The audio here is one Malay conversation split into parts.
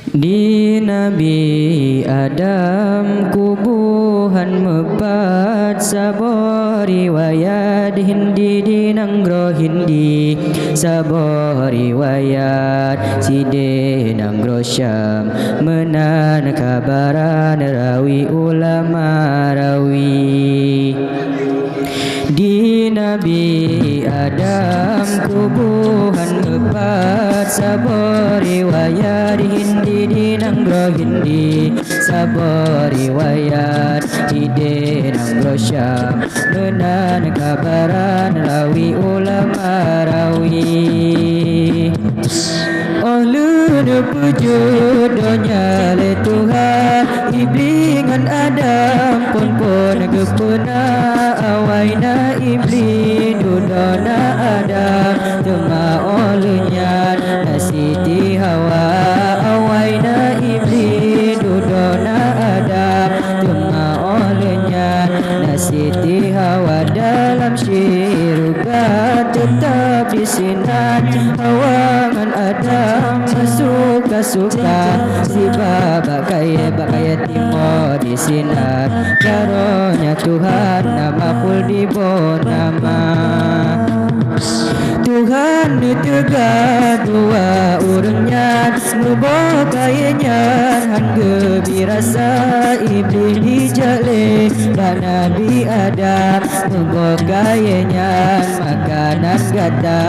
Di Nabi Adam kubuhan mepat Sabor riwayat Hindi di nanggro Hindi Sabor riwayat Side nanggro Syam Menan kabaran rawi ulama rawi. Di Nabi Adam kubuhan mepat Sabor riwayat Hindi di nanggro Hindi Sabor riwayat Hide nanggro Syam Menan kabaran rawi ulama rawi. Ulun pujud donya le Tuhan Iblis ngan Adam pun gepuna awaina Iblis dudona Adam Tuma olunya nasiti Hawa awaina Iblis dudona Adam Tuma olunya nasiti Hawa dalam syurga tetap disinat Hawa ngan Adam suka-suka si bakaya timo di sinar karonya Tuhan nama pul di nama Tuhan tegak dua urangnya nubo kayanya hangge birasa Iblis dijale dan Nabi Adam nubo kayanya makanan gata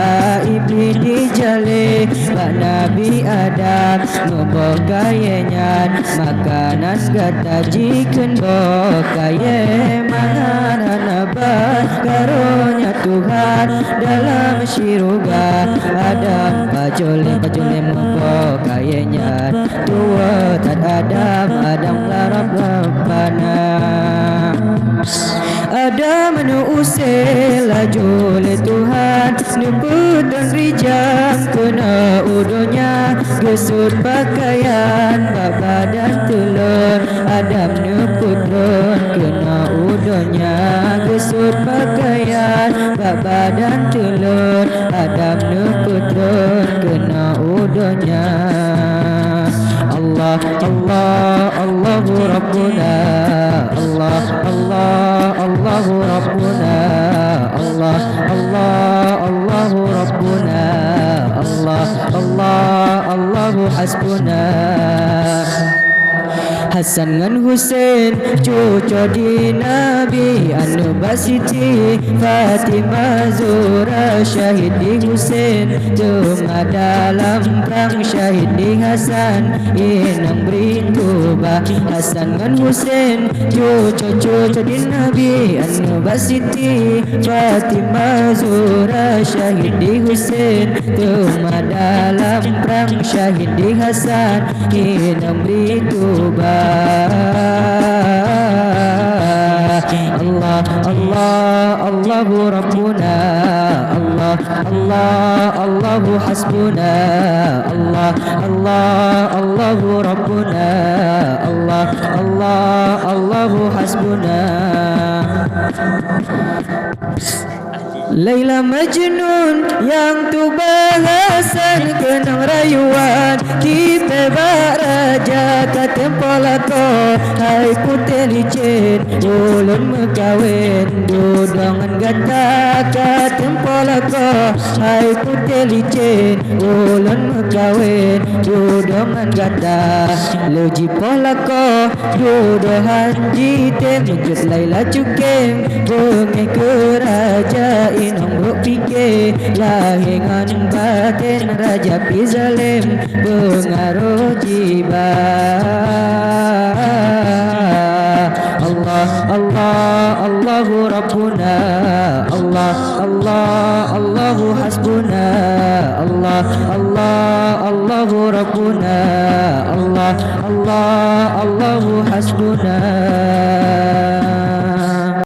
Iblis dijale dan Nabi Adam nubo kayanya makanan gata jiken bo kaya manganan abad karonya Tuhan dalam syurga Adam pacule membawa kayanya tua tak Adam larap Rabbana Adam usel laju le Tuhan nyebut dan rijam kena udonya gesut pakaian badan telur Adam nyebut kena udonya gesut pakaian badan telur Adam nyebut kena udonya Allah Allah Allahu Rabbuna Allah Allah Allahu Rabbuna Allah Allah Allahu Rabbuna Allah Allah Allahu Hasbuna. Hasan ngan Husain cucu di Nabi anu basiti Fatimah Zura syahid di Husain cuma dalam perang syahid di Hasan inang berituba Hasan ngan Husain cucu di Nabi anu basiti Fatimah Zura syahid di Husain cuma dalam perang syahid di Hasan inang berituba Allah Allah Allahu Rabbuna Allah Allah Allahu Hasbuna Allah Allah Allahu Rabbuna Allah Allah Allahu Hasbuna. Laila Majnun yang tu bahasan kenang rayuan kita baraja kata polako hai putih licin ulun mekawin dudongan gata kata polako hai putih licin ulun mekawin dudongan gata loji polako dudohan jite mujud Laila cukeng bunga kerajaan inong berpikir lahingan batin Raja Pizalim pengaruh jiba Allah Allah Allahu Rabbuna Allah Allah Allahu Hasbuna Allah Allah Allahu Rabbuna Allah Allah Allahu Hasbuna.